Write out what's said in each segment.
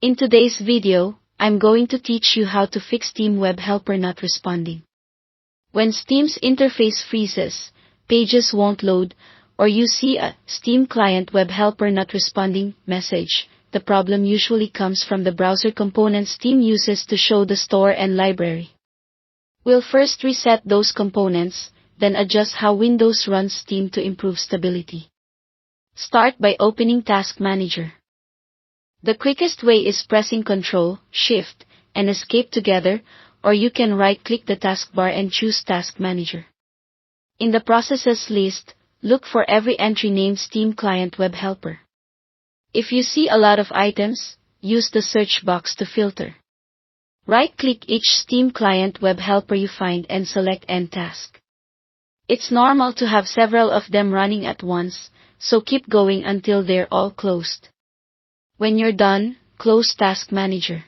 In today's video, I'm going to teach you how to fix Steam Webhelper not responding. When Steam's interface freezes, pages won't load, or you see a Steam client Webhelper not responding message, the problem usually comes from the browser components Steam uses to show the store and library. We'll first reset those components, then adjust how Windows runs Steam to improve stability. Start by opening Task Manager. The quickest way is pressing Ctrl, Shift, and Escape together, or you can right-click the taskbar and choose Task Manager. In the Processes list, look for every entry named Steam Client Webhelper. If you see a lot of items, use the search box to filter. Right-click each Steam Client Webhelper you find and select End Task. It's normal to have several of them running at once, so keep going until they're all closed. When you're done, close Task Manager.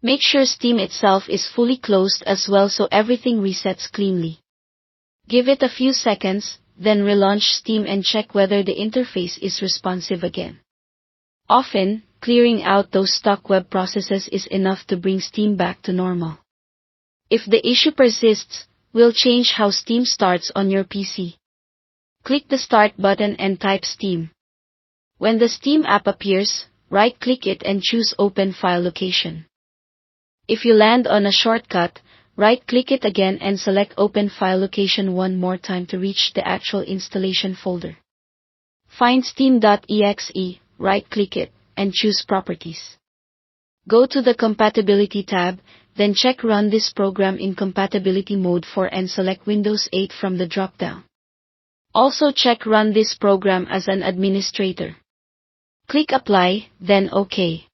Make sure Steam itself is fully closed as well so everything resets cleanly. Give it a few seconds, then relaunch Steam and check whether the interface is responsive again. Often, clearing out those stock web processes is enough to bring Steam back to normal. If the issue persists, we'll change how Steam starts on your PC. Click the Start button and type Steam. When the Steam app appears, right-click it and choose Open File Location. If you land on a shortcut, right-click it again and select Open File Location one more time to reach the actual installation folder. Find steam.exe, right-click it, and choose Properties. Go to the Compatibility tab, then check Run this program in compatibility mode for and select Windows 8 from the drop-down. Also check Run this program as an administrator. Click Apply, then OK.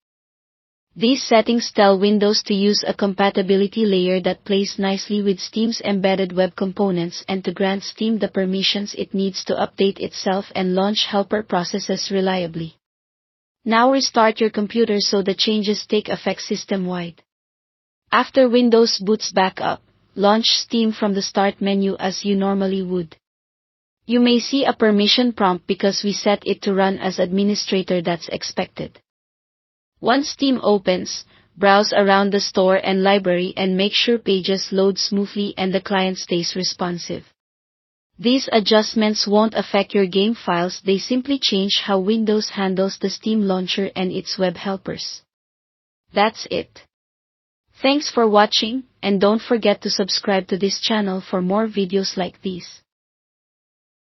These settings tell Windows to use a compatibility layer that plays nicely with Steam's embedded web components and to grant Steam the permissions it needs to update itself and launch helper processes reliably. Now restart your computer so the changes take effect system-wide. After Windows boots back up, launch Steam from the Start menu as you normally would. You may see a permission prompt because we set it to run as administrator. That's expected. Once Steam opens, browse around the store and library and make sure pages load smoothly and the client stays responsive. These adjustments won't affect your game files, they simply change how Windows handles the Steam launcher and its web helpers. That's it. Thanks for watching, and don't forget to subscribe to this channel for more videos like these.